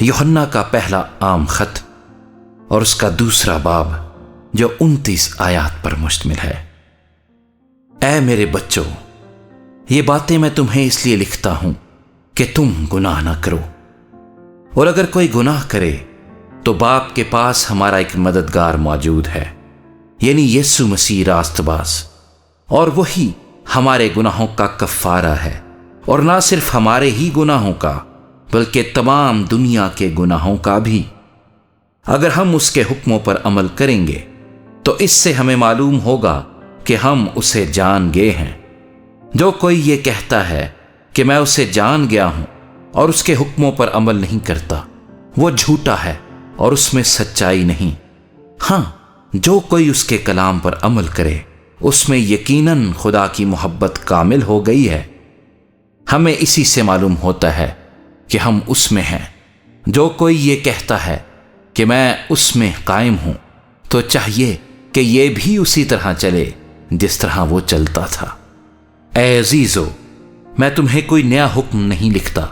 یوحنا کا پہلا عام خط اور اس کا دوسرا باب جو 29 آیات پر مشتمل ہے۔ اے میرے بچوں، یہ باتیں میں تمہیں اس لیے لکھتا ہوں کہ تم گناہ نہ کرو، اور اگر کوئی گناہ کرے تو باپ کے پاس ہمارا ایک مددگار موجود ہے، یعنی یسوع مسیح راست باز، اور وہی ہمارے گناہوں کا کفارہ ہے، اور نہ صرف ہمارے ہی گناہوں کا بلکہ تمام دنیا کے گناہوں کا بھی۔ اگر ہم اس کے حکموں پر عمل کریں گے تو اس سے ہمیں معلوم ہوگا کہ ہم اسے جان گئے ہیں۔ جو کوئی یہ کہتا ہے کہ میں اسے جان گیا ہوں اور اس کے حکموں پر عمل نہیں کرتا، وہ جھوٹا ہے اور اس میں سچائی نہیں۔ ہاں، جو کوئی اس کے کلام پر عمل کرے اس میں یقیناً خدا کی محبت کامل ہو گئی ہے۔ ہمیں اسی سے معلوم ہوتا ہے کہ ہم اس میں ہیں۔ جو کوئی یہ کہتا ہے کہ میں اس میں قائم ہوں تو چاہیے کہ یہ بھی اسی طرح چلے جس طرح وہ چلتا تھا۔ اے عزیزو، میں تمہیں کوئی نیا حکم نہیں لکھتا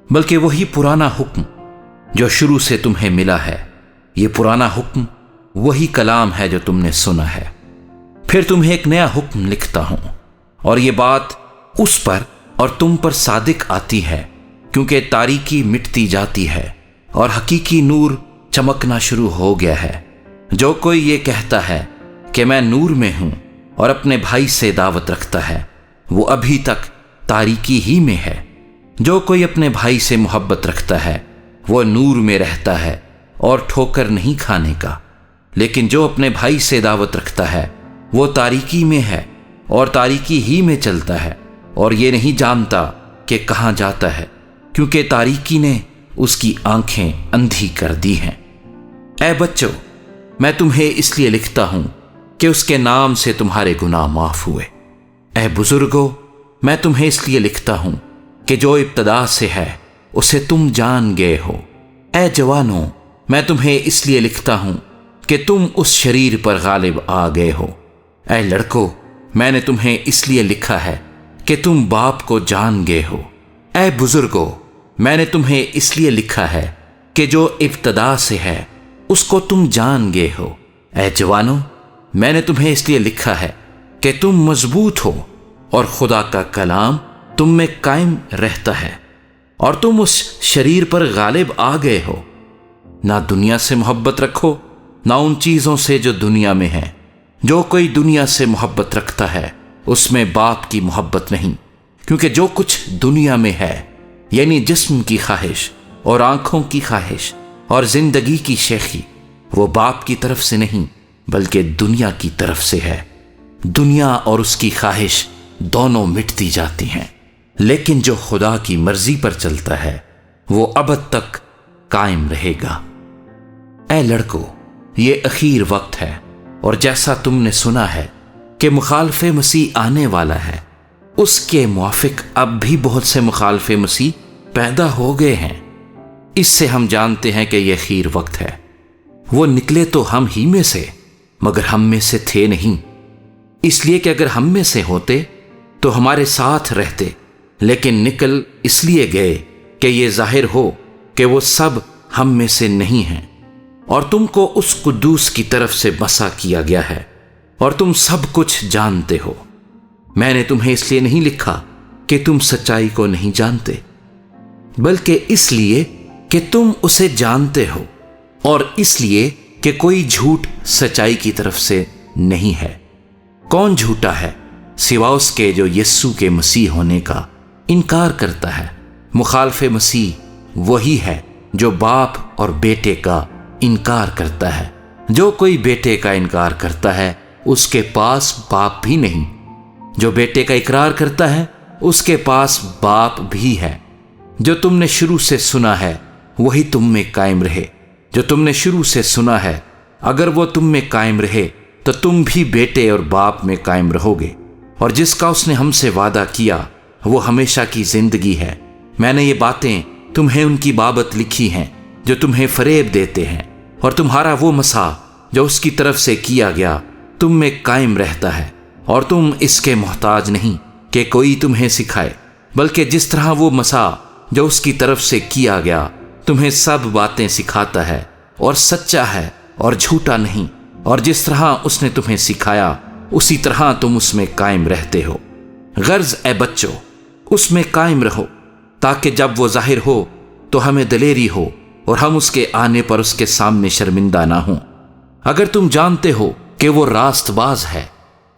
بلکہ وہی پرانا حکم جو شروع سے تمہیں ملا ہے۔ یہ پرانا حکم وہی کلام ہے جو تم نے سنا ہے۔ پھر تمہیں ایک نیا حکم لکھتا ہوں، اور یہ بات اس پر اور تم پر صادق آتی ہے، کیونکہ تاریکی مٹتی جاتی ہے اور حقیقی نور چمکنا شروع ہو گیا ہے۔ جو کوئی یہ کہتا ہے کہ میں نور میں ہوں اور اپنے بھائی سے دعوت رکھتا ہے، وہ ابھی تک تاریکی ہی میں ہے۔ جو کوئی اپنے بھائی سے محبت رکھتا ہے وہ نور میں رہتا ہے اور ٹھوکر نہیں کھانے کا، لیکن جو اپنے بھائی سے دعوت رکھتا ہے وہ تاریکی میں ہے اور تاریکی ہی میں چلتا ہے، اور یہ نہیں جانتا کہ کہاں جاتا ہے، کیونکہ تاریکی نے اس کی آنکھیں اندھی کر دی ہیں۔ اے بچوں، میں تمہیں اس لیے لکھتا ہوں کہ اس کے نام سے تمہارے گناہ معاف ہوئے۔ اے بزرگوں، میں تمہیں اس لیے لکھتا ہوں کہ جو ابتدا سے ہے اسے تم جان گئے ہو۔ اے جوانوں، میں تمہیں اس لیے لکھتا ہوں کہ تم اس شریر پر غالب آ گئے ہو۔ اے لڑکوں، میں نے تمہیں اس لیے لکھا ہے کہ تم باپ کو جان گئے ہو۔ اے بزرگوں، میں نے تمہیں اس لیے لکھا ہے کہ جو ابتدا سے ہے اس کو تم جان گئے ہو۔ اے جوانوں، میں نے تمہیں اس لیے لکھا ہے کہ تم مضبوط ہو اور خدا کا کلام تم میں قائم رہتا ہے، اور تم اس شریر پر غالب آ گئے ہو۔ نہ دنیا سے محبت رکھو، نہ ان چیزوں سے جو دنیا میں ہیں۔ جو کوئی دنیا سے محبت رکھتا ہے اس میں باپ کی محبت نہیں، کیونکہ جو کچھ دنیا میں ہے، یعنی جسم کی خواہش اور آنکھوں کی خواہش اور زندگی کی شیخی، وہ باپ کی طرف سے نہیں بلکہ دنیا کی طرف سے ہے۔ دنیا اور اس کی خواہش دونوں مٹتی جاتی ہیں، لیکن جو خدا کی مرضی پر چلتا ہے وہ ابد تک قائم رہے گا۔ اے لڑکو، یہ اخیر وقت ہے، اور جیسا تم نے سنا ہے کہ مخالف مسیح آنے والا ہے، اس کے موافق اب بھی بہت سے مخالف مسیح پیدا ہو گئے ہیں۔ اس سے ہم جانتے ہیں کہ یہ اخیر وقت ہے۔ وہ نکلے تو ہم ہی میں سے، مگر ہم میں سے تھے نہیں، اس لیے کہ اگر ہم میں سے ہوتے تو ہمارے ساتھ رہتے، لیکن نکل اس لیے گئے کہ یہ ظاہر ہو کہ وہ سب ہم میں سے نہیں ہیں۔ اور تم کو اس قدوس کی طرف سے بسا کیا گیا ہے، اور تم سب کچھ جانتے ہو۔ میں نے تمہیں اس لیے نہیں لکھا کہ تم سچائی کو نہیں جانتے، بلکہ اس لیے کہ تم اسے جانتے ہو، اور اس لیے کہ کوئی جھوٹ سچائی کی طرف سے نہیں ہے۔ کون جھوٹا ہے سوا اس کے جو یسوع کے مسیح ہونے کا انکار کرتا ہے؟ مخالف مسیح وہی ہے جو باپ اور بیٹے کا انکار کرتا ہے۔ جو کوئی بیٹے کا انکار کرتا ہے اس کے پاس باپ بھی نہیں۔ جو بیٹے کا اقرار کرتا ہے اس کے پاس باپ بھی ہے۔ جو تم نے شروع سے سنا ہے وہی تم میں قائم رہے۔ جو تم نے شروع سے سنا ہے اگر وہ تم میں قائم رہے تو تم بھی بیٹے اور باپ میں قائم رہو گے۔ اور جس کا اس نے ہم سے وعدہ کیا وہ ہمیشہ کی زندگی ہے۔ میں نے یہ باتیں تمہیں ان کی بابت لکھی ہیں جو تمہیں فریب دیتے ہیں، اور تمہارا وہ مسیح جو اس کی طرف سے کیا گیا تم میں قائم رہتا ہے، اور تم اس کے محتاج نہیں کہ کوئی تمہیں سکھائے، بلکہ جس طرح وہ مسیح جو اس کی طرف سے کیا گیا تمہیں سب باتیں سکھاتا ہے اور سچا ہے اور جھوٹا نہیں، اور جس طرح اس نے تمہیں سکھایا اسی طرح تم اس میں قائم رہتے ہو۔ غرض اے بچوں، اس میں قائم رہو تاکہ جب وہ ظاہر ہو تو ہمیں دلیری ہو اور ہم اس کے آنے پر اس کے سامنے شرمندہ نہ ہوں۔ اگر تم جانتے ہو کہ وہ راست باز ہے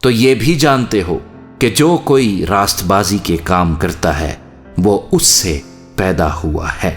تو یہ بھی جانتے ہو کہ جو کوئی راست بازی کے کام کرتا ہے وہ اس سے پیدا ہوا ہے۔